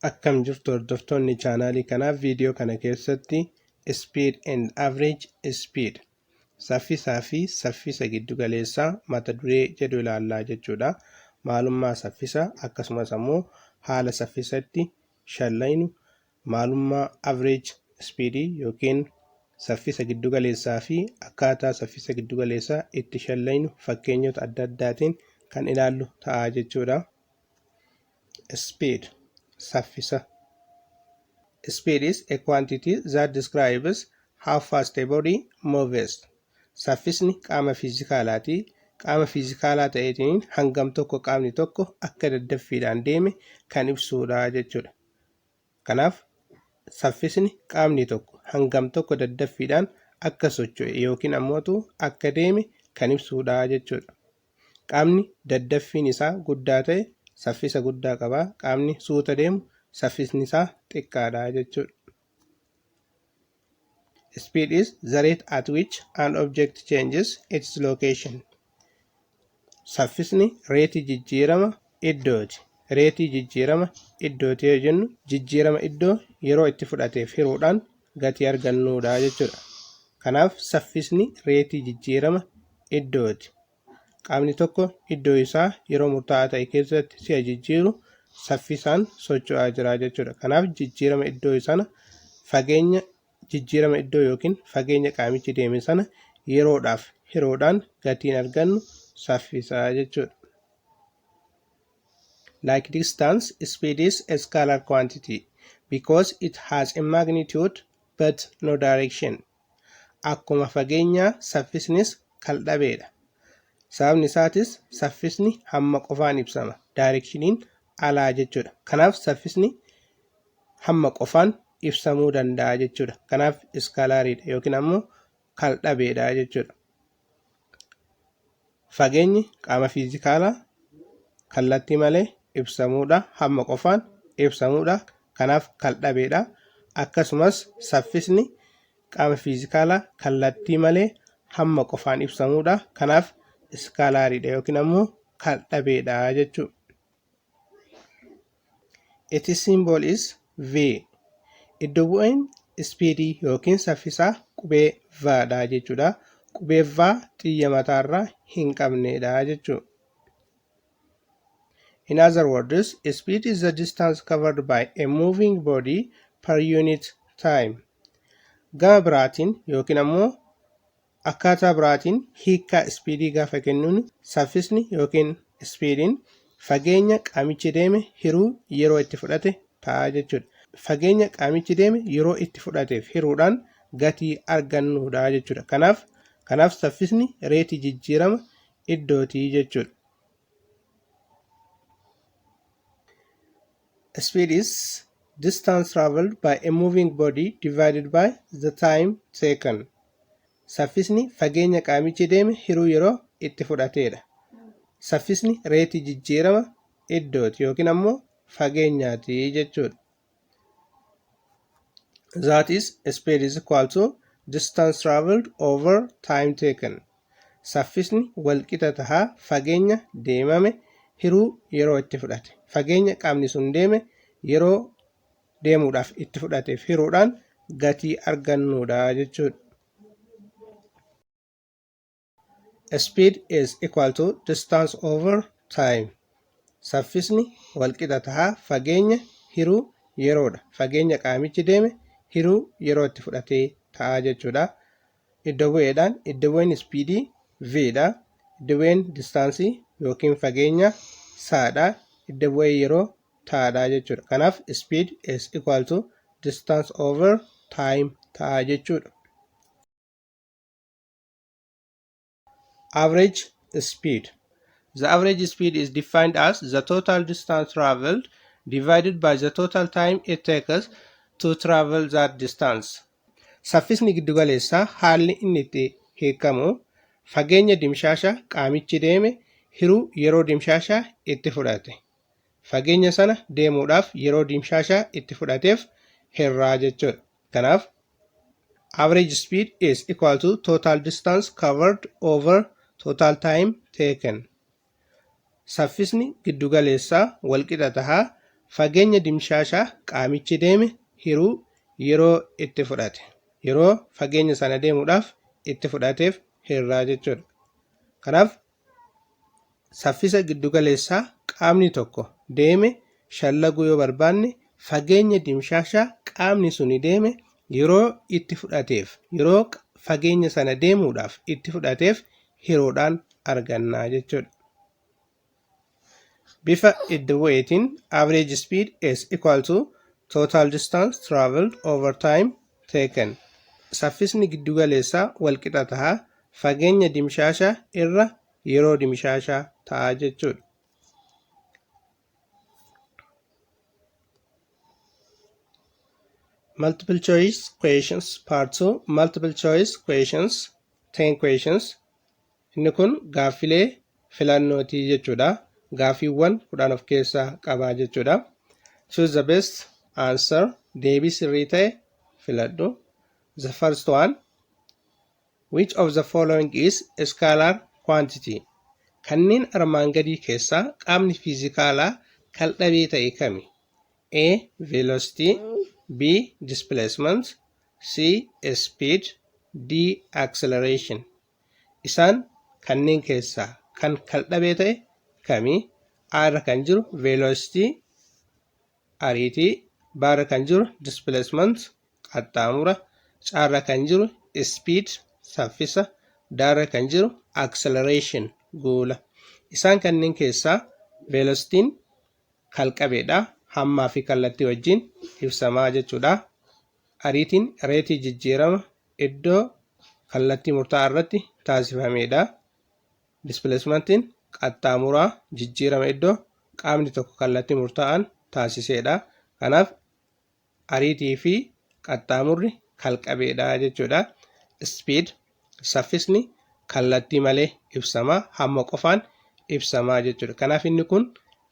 Akkam jirtu hordoftoonni chaanaalii kanaaf viidiyoo kana keessatti speed and average speed saffisaa fi saffisa giddugaleessaa mata duree jedhu ilaallaa jechuudha. Maalummaa saffisaa akkasumas ammoo haala saffisatti shallaynu maalummaa average speed yookiin saffisa giddugaleessaa fi akkaataa saffisa giddugaleessaa itti shallaynu fakkeenyota adda addaatiin kan ilaallu ta'a jechuudha. Speed saffisa. Speed is a quantity that describes how fast a body moves. Saffisni qaama fiizikaalaati. Qaama fiizikaalaa ta'eetiin hangam tokko qaamni tokko akka daddaffiidhaan deeme kan ibsudha jechuudha. Kanaaf saffisni qaamni tokko hangam tokko daddaffiidhaan akka socho'e yookiin ammootu akka deeme kan ibsudha jechuudha. Qaamni daddaffiin isaa guddaa ta'e saffisa guddaa qaba. Qaamni suuta deemu saffisni isaa xiqqaadha jechuudha. Speed is the rate at which an object changes its location. Saffisni reetii jijjiirama iddooti. Reetii jijjiirama iddooti yoo jennu jijjiirama iddoo yeroo itti fudhateef hiruudhaan gatii argannuudha jechuudha. Kanaaf saffisni reetii jijjiirama iddooti. Qaamni tokko iddoo isaa yeroo murtaa'aa ta'e keessatti si'a jijjiiru saffisaan socho'aa jira jechuudha. Kanaaf jijjiirama iddoo sana fageenya jijjiirama iddoo yookiin fageenya qaamichi deeme sana yeroodhaaf hiruudhaan gatiin argannu saffisaa jechuudha. Like distance, speed is a scalar quantity because it has a magnitude but no direction. Akkuma fageenyaa saffisnis kaldhabeedha. Sababni isaatis saffisni hamma qofaan ibsama. Directioniin alaa jechuudha. Kanaaf saffisni hamma qofaan ibsamuu danda'a jechuudha. Kanaaf iskaalaariidha yookiin ammoo kaldhabeedha jechuudha. Fageenyi qaama fiizikaalaa kallattii malee ibsamuudha. Hamma qofaan ibsamuudha. Kanaaf kaldhabeedha. Akkasumas saffisni qaama fiizikaalaa kallattii malee hamma qofaan ibsamuudha. Kanaaf iskaalaariidha yookiin ammoo kaldhabeedha jechuudha. Its symbol is V. Iddo bu'een speedii yookiin saffisaa qubee V'dha jechuudha. Qubee V xiyya mataarraa hin qabnedha jechuudha. In other words, speed is the distance covered by a moving body per unit time. Gama biraatiin yookiin ammoo akkaataa biraatiin hiikkaa speedii gaafa kennuun saffisni yookiin speediin fageenya qaamichi deeme hiruu yeroo itti fudhate ta'a jechuudha. Fageenya qaamichi deeme yeroo itti fudhateef hiruudhaan gatii argannuudha jechuudha. Kanaaf saffisni reetii jijjiirama iddootii jechuudha. Speed is distance traveled by a moving body divided by the time taken. Saffisni fageenya qaamichi deeme hiruu yeroo itti fudhateedha. Saffisni reetii jijjiirama iddooti yookiin ammoo fageenyaati jechuudha. That is, speed is equal to distance traveled over time taken. Saffisni walqixa tahaa fageenya deemame hiruu yeroo itti fudhate. Fageenya qaamni sun deeme yeroo deemuudhaaf itti fudhateef hiruudhaan gatii argannuudha jechuudha. Speed is equal to distance over time. Saffisni walqixa tahaa fageenya hiruu yeroodha. Fageenya qaamichi deeme hiruu yeroo itti fudhatee ta'a jechuudha. Iddo bu'eedhaan iddo bu'een speedii V'dha. Iddo bu'een distaansii yookiin fageenya S'dha. Iddo bu'ee yeroo ta'adha jechuudha. Kanaaf speed is equal to distance over time ta'a jechuudha. Average speed. The average speed is defined as the total distance traveled divided by the total time it takes to travel that distance. Saffisni giddugaleessaa haalli inni itti hiikamu fageenya dimshaashaa qaamichi deeme hiruu yeroo dimshaashaa itti fudhate. Fageenya sana deemuudhaaf yeroo dimshaashaa itti fudhateef hirraa jechuudha. Kanaaf average speed is equal to total distance covered over total time taken. Saffisni giddugaleessaa walqixa tahaa fageenya dimshaashaa qaamichi deeme hiruu yeroo itti fudhate. Yeroo fageenya sana deemuudhaaf itti fudhateef hirraa jechuudha. Kanaaf saffisa giddugaleessaa qaamni tokko deeme shallaguu yoo barbaanne fageenya dimshaashaa qaamni suni deeme yeroo itti fudhateef, yeroo fageenya sana deemuudhaaf itti fudhateef hiruudhaan argannaa jechuudha. Bifa iddo bu'eetiin average speed is equal to total distance traveled over time taken. Saffisni giddugaleessaa walqixa ta'a fageenya dimshaashaa irra yeroo dimshaashaa ta'a jechuudha. Multiple choice questions part 2 multiple choice questions 10 questions. Inni kun gaaffilee filannootii jechuudha. Gaaffiiwwan 10 of keessaa qabaa jechuudha. Choose the best answer. Deebii sirrii ta'e filadhu. The first one, which of the following is a scalar quantity? Kanneen armaan gadii keessaa qaamni fiizikaalaa kaldhabee ta'e kami? A. Velocity, B. Displacement, C. Speed, D. Acceleration. Isaan kanneen keessaa kan kaldhabee ta'e kami? A irra kan jiru velocity ariitii, B irra kan jiru displacement qaxxaamura, C irra kan jiru speed saffisa, D irra kan jiru acceleration guula. Isaan kanneen keessaa velocitiin kalqabeedha, hammaa fi kallattii wajjin ibsamaa jechuudha. Ariitiin reetii jijjiirama iddoo kallattii murtaa'aa irratti taasifameedha. Displacementiin qaxxaamuraa jijjiirama iddoo qaamni tokko kallattii murtaa'aan taasiseedha. Kanaaf ariitii fi qaxxaamurri kalqabeedha jechuudha. Speed saffisni kallattii malee ibsamaa, hamma qofaan ibsamaa jechuudha. Kanaaf inni kun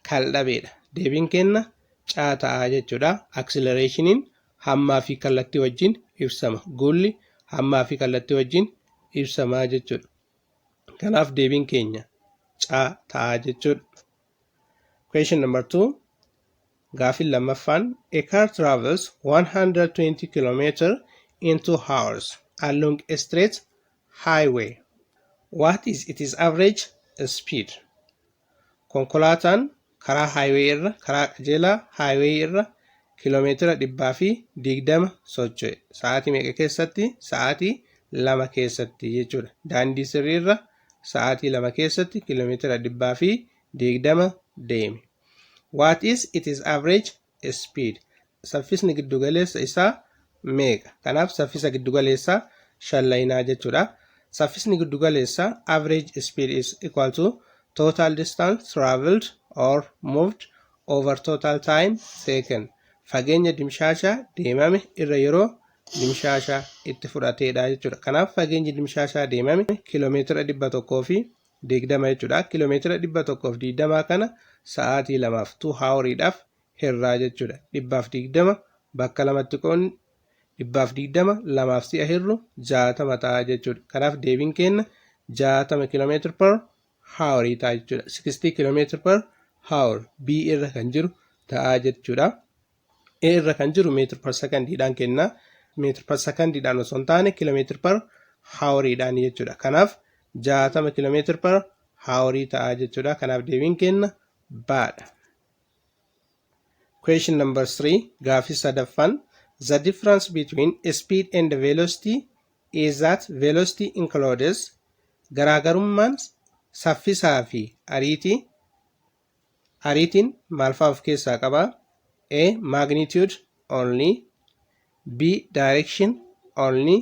kaldhabeedha. Deebiin kenna caa ta'a jechuudha. Accelerationiin hammaa fi kallattii wajjin ibsama. Guulli hammaa fi kallattii wajjin ibsamaa jechuudha. Kanaaf deebiin keenya caa ta'a jechuudha. Question number 2. Gaaffiin lammaffaan a car travels 120 km in 2 hours along a straight highway. What is its average speed? Konkolaataan karaa highway irra, karaa qajeelaa highway irra kiiloomeetira 120 socho'e. Sa'aatii meeqa keessatti? Sa'aatii 2 keessatti jechuudha. Daandii sirrii irra sa'aatii 2 keessatti kiiloomeetira 120 deeme. What is its average speed? Saffisni giddugaleessa isaa meeqa? Kanaaf saffisa giddugaleessaa shallaynaa jechuudha. Saffisni giddugaleessaa average speed is equal to total distance traveled or moved over total time taken. Fageenya dimshaashaa deemame irra yeroo dimshaashaa itti fudhateedha jechuudha. Kanaaf fageenyi dimshaashaa deemame kiiloomeetira 120 jechuudha. Kiiloomeetira 120 kana sa'aatii 2 haaworiidhaaf hirraa jechuudha. 120 bakka lamatti qoonni 120 lamaaf si'a hirru 60 ta'a jechuudha. Kanaaf deebiin keenya 60 kiiloomeetira per haaworii ta'a jechuudha. 60 kiiloomeetira per haawor B irra kan jiru ta'a jechuudha. A irra kan jiru meetira per sekondiidhaan kenna. Meetira per sekondiidhaan osoo hin taane kiiloomeetira per haaworiidhaan jechuudha. Kanaaf 60 kiiloomeetira per haaworii ta'a jechuudha. Kanaaf deebiin keenya baadha. Question number 3. Gaaffii sadaffaan. The difference between speed and velocity is that velocity includes garaagarummaan saffisaa fi ariitiin maal fa'aa of keessaa qaba? A. Magnitude only, B. Direction only,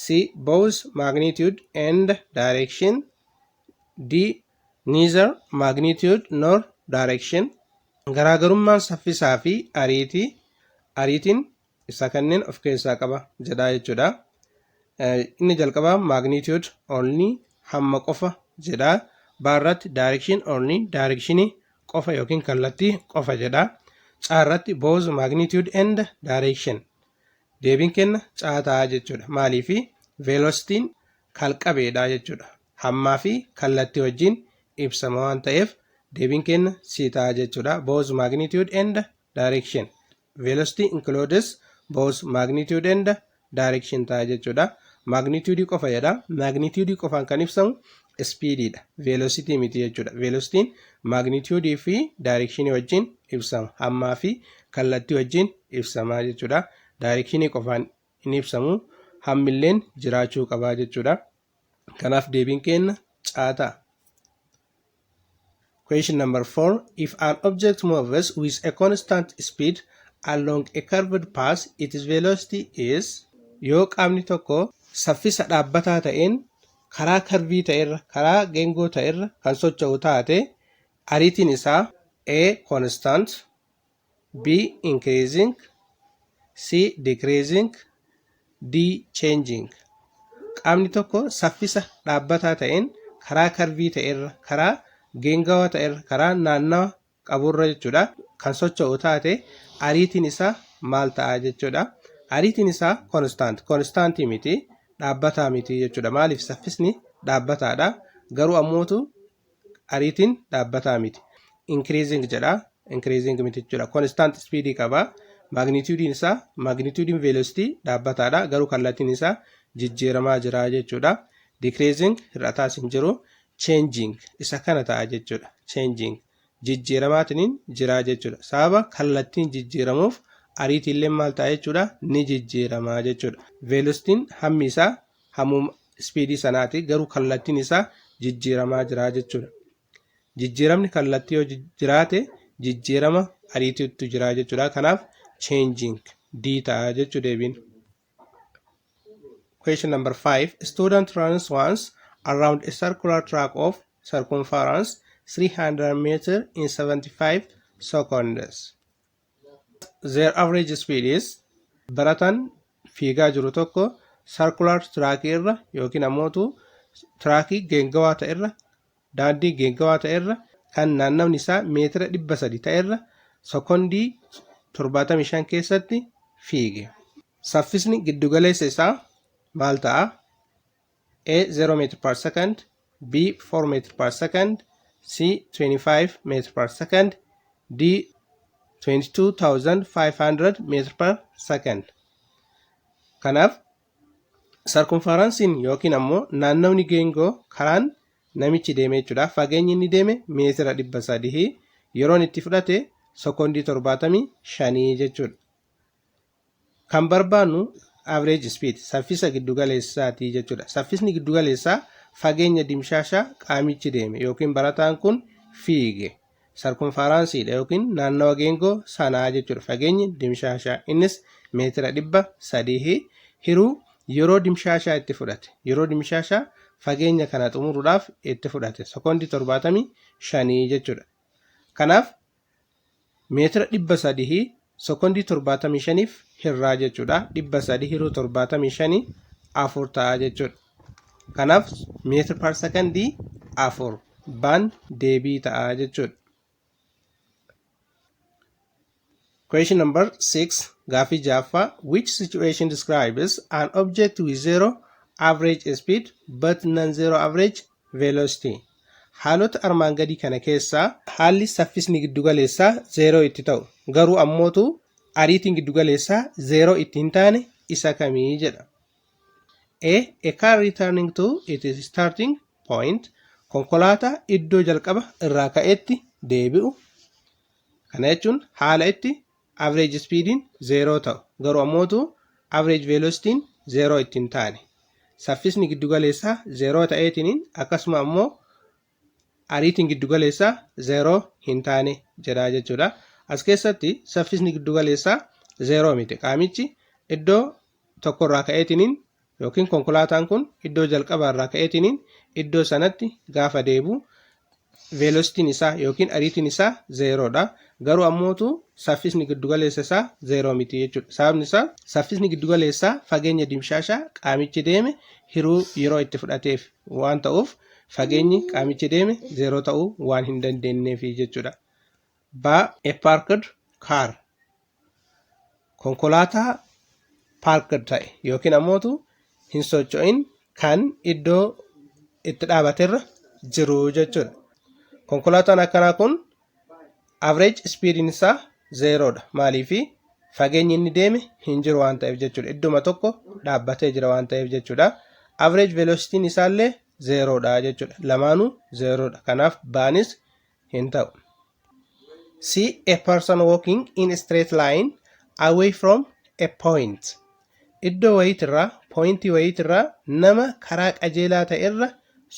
C. Both magnitude and direction, D. Neither magnitude nor direction. Garaagarummaan saffisaa fi ariitiin isa kanneen of keessaa qaba jedha jechuudha. Inni jalqabaa magnitude only hamma qofa jedha. Baarratti direction only directionii qofa yookiin kallattii qofa jedha. Caarratti both magnitude and direction. Deebiin kenna caataa jechuudha. Maaliifi velocitiin kalqabeedha jechuudha. Hammaa fi kallattii wajjin ibsama waan ta'eef deebiin keenya C ta'a jechuudha. Both magnitude and direction. Velocity includes both magnitude and direction ta'a jechuudha. Magnitude qofa jedha. Magnitude qofaan kan ibsamu speedidha. Velocity miti jechuudha. Velocitiin magnitude fi direction wajjin ibsama. Hammaa fi kallattii wajjin ibsama jechuudha. Direction qofaan hin ibsamu. Hammilleen jiraachuu qaba jechuudha. Kanaaf deebiin keenya C ta'a. Question number 4. If an object moves with a constant speed along a curved path, its velocity is. Yoo qaamni tokko saffisa dhaabbataa ta'een karaa karvii ta'erra, karaa geengoo ta'erra kan socho'u taate, ariitiin isaa A. constant, B. increasing, C. decreasing, D. changing. Qaamni tokko saffisa dhaabbataa ta'een karaa karvii ta'erra, karaa geengawaa ta'erra, karaa naannawa qaburra jechuudha kan socho'u taate, ariitiin isaa maal ta'a jechuudha. Ariitiin isaa konstaantii miti, dhaabbataa miti jechuudha. Maaliif saffisni dhaabbataadha, garuu ammootu ariitiin dhaabbataa miti. Increasing jedha, increasing miti jechuudha. Constant speedii qaba. Magnitudiin isaa, magnitudiin velocity dhaabbataadha, garuu kallattiin isaa jijjiiramaa jira jechuudha. Decreasing hir'ataas hin jiru. Changing isa kana ta'a jechuudha. Changing jijjiiramaatiin jira jechuudha. Sababa kallattiin jijjiiramuuf ariitiillee maal ta'a jechuudha, ni jijjiiramaa jechuudha. Velocitiin hammi isaa hammuma speedii sanaati, garuu kallattiin isaa jijjiiramaa jira jechuudha. Jijjiiramni kallattii yoo jiraate jijjiirama ariitiitu jira jechuudha. Kanaaf changing D ta'a jechuudha deebiin. Question number 5. A student runs once around a circular track of circumference 300 meters in 75 seconds. Their average speed is. Barataan fiigaa jiru tokko circular track irra yookiin ammoo trackii geengawaa ta'erra, daandii geengawaa ta'erra kan naannawni isaa meetira 300 ta'erra sekondii 75 keessatti fiige. Saffisni giddugaleessa isaa maal ta'a? A 0 meter per second, B 4 meter per second, C 25 meter per second, D 22,500 meter per second. Kanaaf circumferencein yookiin ammoo naannawni geengoo karaan namichi deeme jechuudha. Fageenyi inni deeme meetira 300, yeroon itti fudhate sekondii 75 jechuudha. Kan barbaannu average speed saffisa giddugaleessaati jechuudha. Saffisni giddugaleessaa fageenya dimshaashaa qaamichi deeme yookiin barataan kun fiige. Circumferenceidha yookiin naannawa geengoo sanaa jechuudha. Fageenyi dimshaashaa innis meetira 300 hiruu yeroo dimshaashaa itti fudhate. Yeroo dimshaashaa fageenya kana xumuruudhaaf itti fudhate sekondii 75 jechuudha. Kanaaf meetira 300 sekondii 75f hirraa jechuudha. 300 hiruu 75 4 ta'a jechuudha. Kanaaf meetira per secondii 4 baan deebii ta'a jechuudha. Question number 6. Gaaffii jaaffaa. Which situation describes an object with zero average speed but non-zero average velocity? Haalota armaan gadii kana keessaa haalli saffisni giddugaleessaa 0 itti ta'u garuu ammootu ariitiin giddugaleessaa 0 itti hin taane isa kamii jedha. A car returning to its starting point. Konkolaataa iddoo jalqaba irraa ka'etti deebi'u. Kana jechuun haala itti average speediin 0 ta'u garuu ammootu average velocitiin 0 itti hin taane. Saffisni giddugaleessaa 0 ta'eetiin akkasuma ammoo ariitiin giddugaleessaa 0 hin taane jedha jechuudha. As keessatti saffisni giddugaleessaa 0 miti. Qaamichi iddoo tokkorraa ka'eetiin yookiin konkolaataan kun iddoo jalqabaarraa ka'eetiin iddoo sanatti gaafa deebi'u velocitiin isaa yookiin ariitiin isaa 0dha. Garuu ammootu saffisni giddugaleessa isaa 0 miti jechuudha. Sababni isaa saffisni giddugaleessaa fageenya dimshaashaa qaamichi deeme hiruu yeroo itti fudhateef waan ta'uuf fageenyi qaamichi deeme 0 ta'uu waan hin dandeenyeef jechuudha. A parked car. Konkolaataa parked ta'e yookiin ammootu hin socho'in kan iddoo itti dhaabaterra jiru jechuudha. Konkolaataan akkanaa kun average speediin isaa 0dha. Maaliif fageenyi inni deeme hin jiru waan ta'eef jechuudha. Idduma tokko dhaabbatee jira waan ta'eef jechuudha. Average velocitiin isaallee 0dha jechuudha. Lamaanuu 0dha. Kanaaf baanis hin ta'u. See a person walking in a straight line away from a point. Iddoo wayiitirraa poointii wayiitirraa nama karaa qajeelaa ta'e irra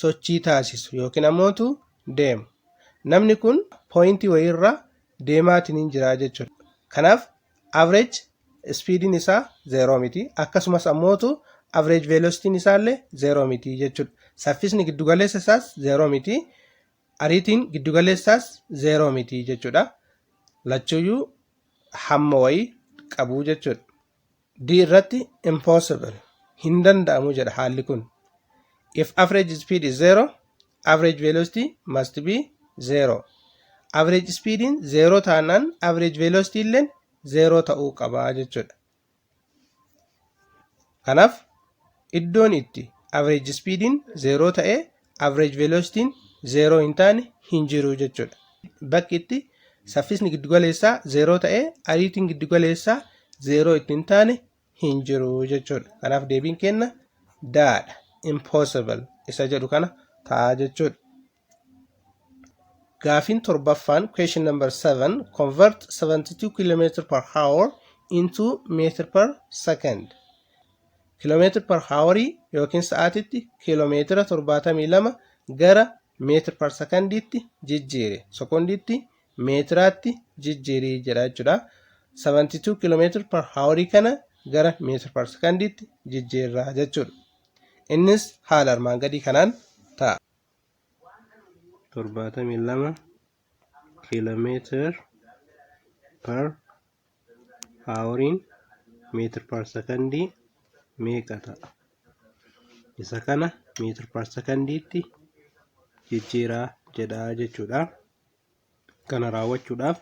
sochii taasisu yookiin ammootu deemu. Namni kun poointii wayiirraa deemaatiin hin jira jechuudha. Kanaaf average speediin isaa 0 miti. Akkasumas ammootu average velocitiin isaallee 0 miti jechuudha. Saffisni giddugaleessa isaas 0 miti. Ariitiin giddugaleessaas 0 miti jechuudha. Lachuyyuu hamma wayii qabu jechuudha. D irratti impossible hin danda'amu jedha haalli kun. If average speed is 0, average velocity must be 0. Average speediin 0 taanaan average velocity illeen 0 ta'uu qaba jechuudha. Kanaaf iddoon itti average speediin 0 ta'ee average velocitiin 0 hin taane hin jiru jechuudha. Bakki itti saffisni giddugaleessaa 0 ta'ee ariitiin giddugaleessaa 0 itti hin taane hin jiru jechuudha. Kanaaf deebiin kenna daadha. Impossible isa jedhu kana ta'a jechuudha. Gaafiin torbaffaan question number 7 convert 72 km per hour into meter per second. Kiiloomeetira per haawarii yookiin sa'aatitti kiiloomeetira 72 gara meetira per sekondiitti jijjiire. Sekondiitti meetiraatti jijjiiri jedha jechuudha. 72 kiiloomeetira per haawarii kana gara meetira per sekondiitti jijjiirra jechuudha. Innis haala armaan gadii kanaan ta'a. 72 kiiloomeetira per haawariin meetira per sekondii meeqa ta'a? Isa kana meetira per sekondiitti jijjiiraa jedha jechuudha. Kana raawwachuudhaaf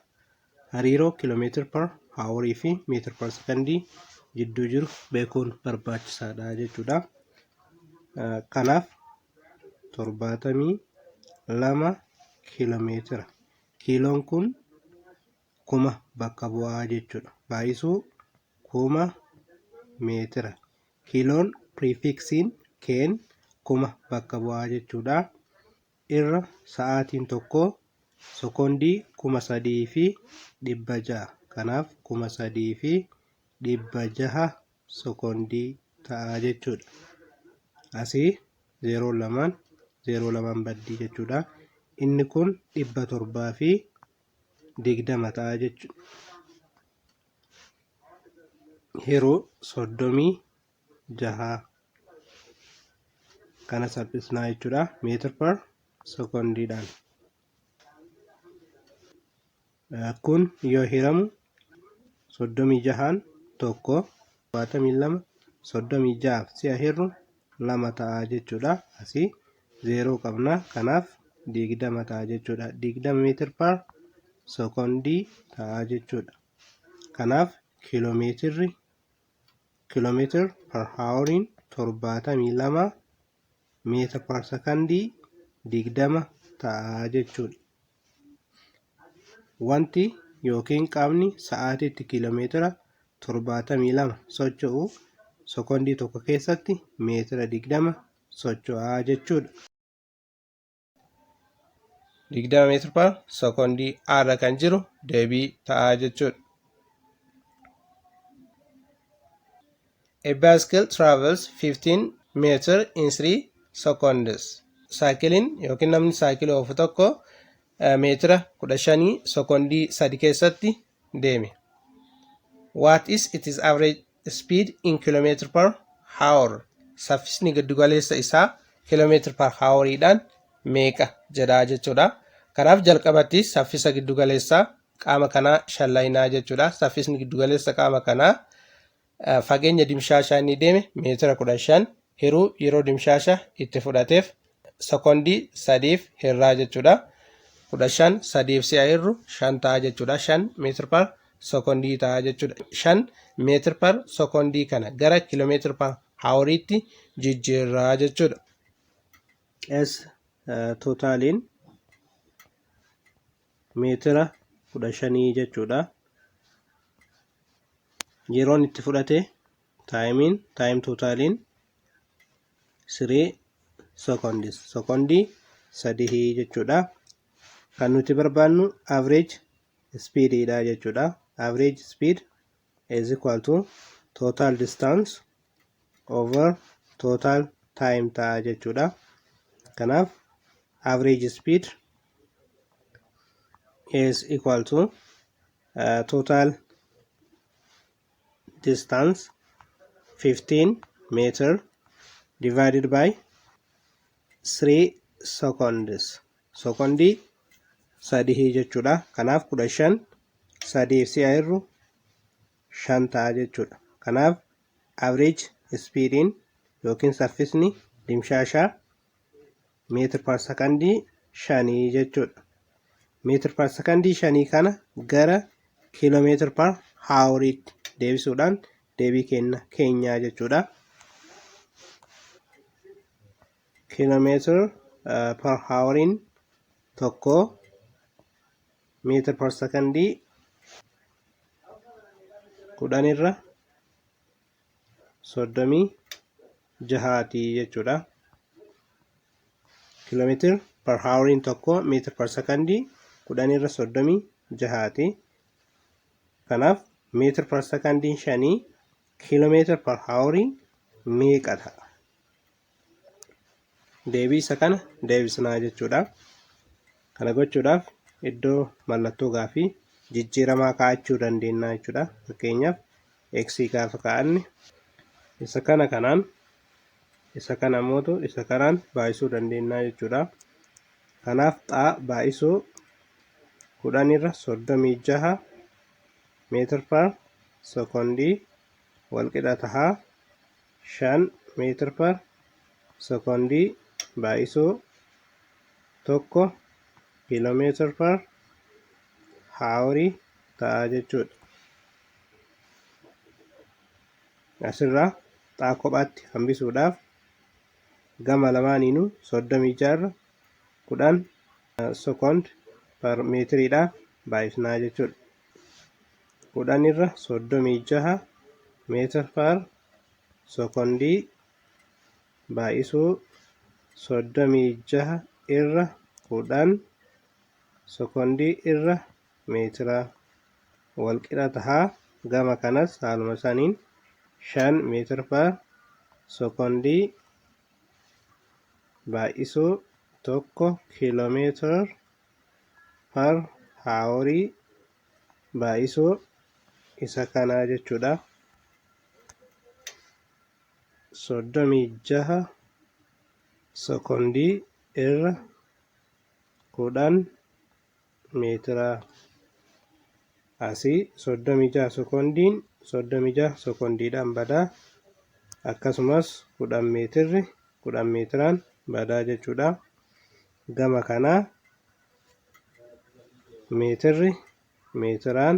hariiroo kiiloomeetira per haawarii fi meetira per sekondii jidduu jiru beekuun barbaachisaadha jechuudha. Kanaaf 72 kiiloomeetira. Kiiloon kun 1000 bakka bu'aa jechuudha. Baay'isuu 1000 meetira. Kiiloon prefixin keen 1000 bakka bu'aa jechuudha. Irra sa'aatiin tokko sekondii 3600. Kanaaf 3600 sekondii ta'a jechuudha. Asii 02 baddii jechuudha. Inni kun 720 ta'a jechuudha. Yeroo 36 kana salphisnaa jechuudha. Meetira per sekondiidhaan. Kun yoo hiramu 36 tokko 72 36 si'a hirru 2 ta'a jechuudha. Asii 0 qabna. Kanaaf 20 ta'a jechuudha. 20 meetira per sekondii ta'a jechuudha. Kanaaf kiiloomeetira per haawariin 72 meetira per sekondii 20 ta'a jechuudha. Wanti yookiin qaamni sa'aatiitti kiiloomeetira 72 socho'u sekondii tokko keessatti meetira 20 socho'aa jechuudha. 20 meetira per sekondii irra kan jiru deebii ta'a jechuudha. A bicycle travels 15 meters in 3 seconds. Saayikiliin yookiin namni saayikilii oofu tokko meetira 15 sekondii 3 keessatti deeme. What is its average speed in kilometer per hour? Saffisni giddugaleessa isaa kilomeetira per hour'iidhaan meeqa jedha jechuudha. Kanaaf jalqabatti saffisa giddugaleessaa qaama kanaa shallaynaa jechuudha. Saffisni giddugaleessa qaama kanaa fageenya dimshaashaa inni deeme meetira 15 hiruu yeroo dimshaasha itti fudhateef sekondii 3f hirraa jechuudha. 15 3f si'a hirru 5 ta'a jechuudha. 5 meetira per sekondii ta'a jechuudha. 5 meetira per sekondii kana gara kiiloomeetira per haawariitti jijjiirraa jechuudha. Totaaliin meetira 15 jechuudha. Yeroon itti fudhate time totaliin 3 seconds, sekondii 3 jechuudha. Kan nuti barbaannu average speed dha jechuudha. Average speed is equal to total distance over total time ta'a jechuudha. Kanaaf average speed is equal to total distance 15 meter divided by 3 seconds. Sekondii 3 jechuudha. Kanaaf 15 3 si'aayiru 5 ta'a jechuudha. Kanaaf average speediin yookiin saffisni dimshaashaa meetir per sekondii 5 jechuudha. Meetir per sekondii 5 kana gara kiiloomeetir per haawuriitti deebisuudhaan deebii keenyaa jechuudha. Kiiloomeetir per haawuriin tokko meetir per sekondii 10 jechuudha. Kiiloomeetir per haawuriin tokko meetir per sekondii 10 kanaaf meetir per sekondii 5 kiiloomeetir per haawurii meeqa ta'a? Deebii isa kana deebisnaa jechuudha. Kana gochuudhaaf iddoo mallattoo gaafii jijjiiramaa kaa'achuu dandeenya jechuudha. Fakkeenyaaf x gaafa kaa'anne isa kana mootu isa kanaan baay'isuu dandeenya jechuudha. Kanaaf xaa baay'isuu 10 meetir per sekondii walqixa tahaa 5 meetir per sekondii baay'isuu 1 kiiloomeetir per haawurii ta'a jechuudha. Asirraa xaa kophaatti hambisuudhaaf gama lamaaniinuu 36 10 sekond per meetiriidhaan baay'isnaa jechuudha. 10 meetir per sekondii baay'isuu 36 irra 10 sekondii irra meetira walqixa tahaa gama kanas haaluma saniin 5 meetir per sekondii baay'isuu 1 kiiloomeetir per haawurii baay'isuu isa kanaa jechuudha. 36 sekondii irra 10 meetira asii 36 sekondiidhaan badaa akkasumas 10 meetiraan badaa jechuudha. Gama kanaa meetiraan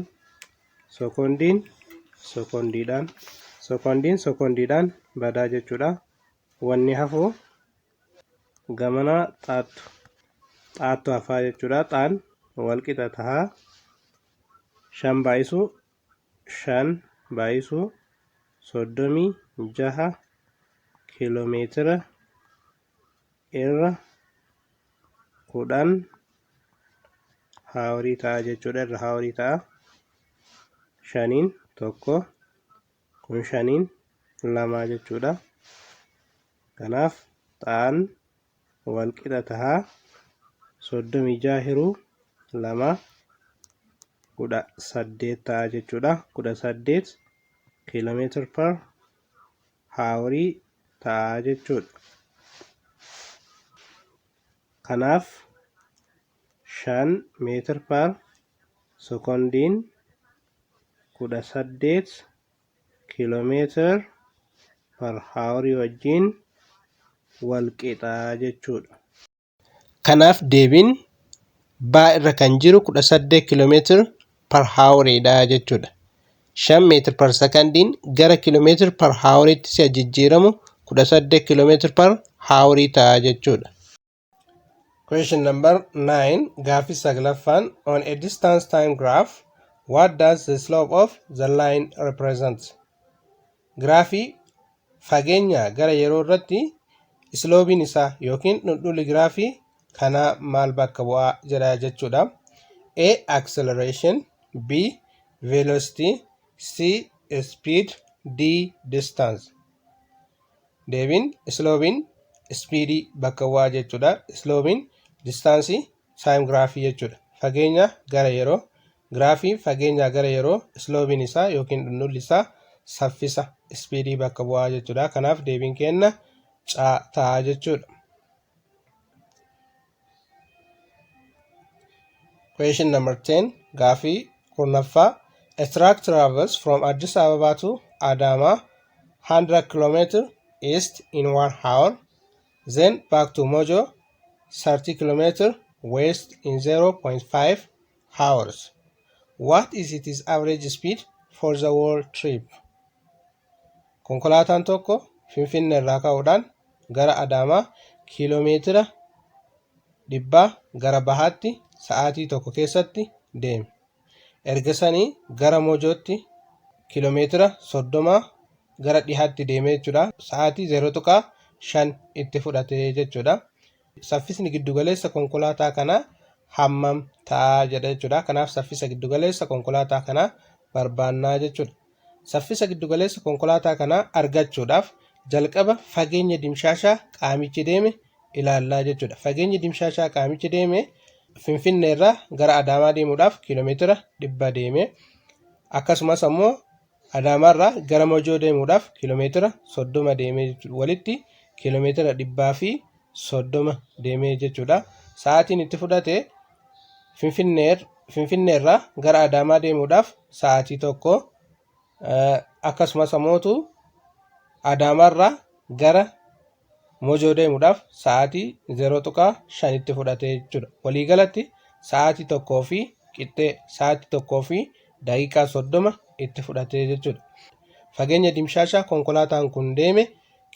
sekondiidhaan badaa jechuudha. Wanni hafu gamanaa xaattu hafaa jechuudha. Xaan walqixa tahaa 5 baay'isuu 36 kiiloomeetira irra 10 haawurii ta'a jechuudha. Irra haawurii ta'a 5 1 kun 5 2 jechuudha. Kanaaf xaan walqixa tahaa 36 hiruu 2 18 ta'a jechuudha. 18 kiiloomeetir per haawurii ta'a jechuudha. Kanaaf 5 meetir per sekondiin 18 kiiloomeetir per haawurii wajjin walqixa jechuudha. Kanaaf deebiin baa irra kan jiru 18 kiiloomeetir per haawuriidha jechuudha. 5 meetir per sekondiin gara kiiloomeetir per haawuriitti si'a jijjiiramu 18 kiiloomeetir per haawurii ta'a jechuudha. Question number 9, Gaaffii saglaffaan, on a distance time graph, what does the slope of the line represent? Giraafii fageenya gara yeroo irratti sloobiin isaa yookiin dhundhulli giraafii kanaa maal bakka bu'aa jedha jechuudha. A. Acceleration, B. Velocity, C. Speed, D. Distance. Deebiin sloobiin speedii bakka bu'aa jechuudha. Sloobiin distaansii time giraafii jechuudha. Fageenya gara yeroo, giraafii fageenya gara yeroo, sloobiin isaa yookiin dhundhulli isaa saffisa speedii bakka bu'aa jechuudha. Kanaaf deebiin keenya ta'a jechuudha. Question number 10, Gaaffii kurnaffaa, a truck travels from Addis Ababa to Adama 100 km east in 1 hour, then back to Mojo 30 km west in 0.5 hours. What is its average speed for the whole trip? Konkolaataan tokko Finfinnee irraa ka'uudhaan gara Adaamaa kiiloomeetira 100 gara bahaatti sa'aatii tokko keessatti deeme. Ergasanii gara Mojootti kiiloomeetira 30 gara dhihaatti deemee jechuudha. Sa'aatii 0.5 itti fudhate jechuudha. Saffisni giddugaleessa konkolaataa kanaa hammam ta'a jedha jechuudha. Kanaaf saffisa giddugaleessa konkolaataa kanaa barbaannaa jechuudha. Saffisa giddugaleessa konkolaataa kanaa argachuudhaaf jalqaba fageenya dimshaashaa qaamichi deeme ilaallaa jechuudha. Fageenyi dimshaashaa qaamichi deeme Finfinnee irraa gara Adaamaa deemuudhaaf kiiloomeetira 100 deeme. Akkasumas ammoo Adaamaa irraa gara Mojoo deemuudhaaf kiiloomeetira 30 deeme jechuudha. Walitti kiiloomeetira 130 deeme jechuudha. Sa'aatiin itti fudhate Finfinnee irraa gara Adaamaa deemuudhaaf sa'aatii tokko, akkasumas ammoo Adaamaa irraa gara Mojoo deemuudhaaf sa'aatii 0.5 itti fudhate jechuudha. Waliigalatti sa'aatii tokkoo fi qixxee sa'aatii tokkoo fi daqiiqaa 30 itti fudhate jechuudha. Fageenya dimshaashaa konkolaataan kun deeme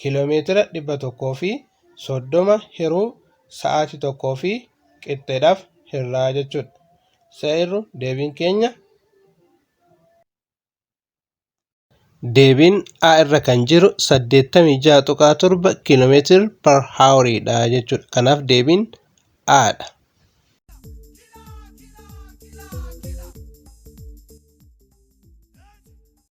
kiiloomeetira 130 hiruu sa'aatii tokkoo fi qixxeedhaaf hirraa jechuudha. Seerru deebiin keenya deebiin A irra kan jiru 86.7 km/h dha jechuudha. Kanaaf deebiin A dha.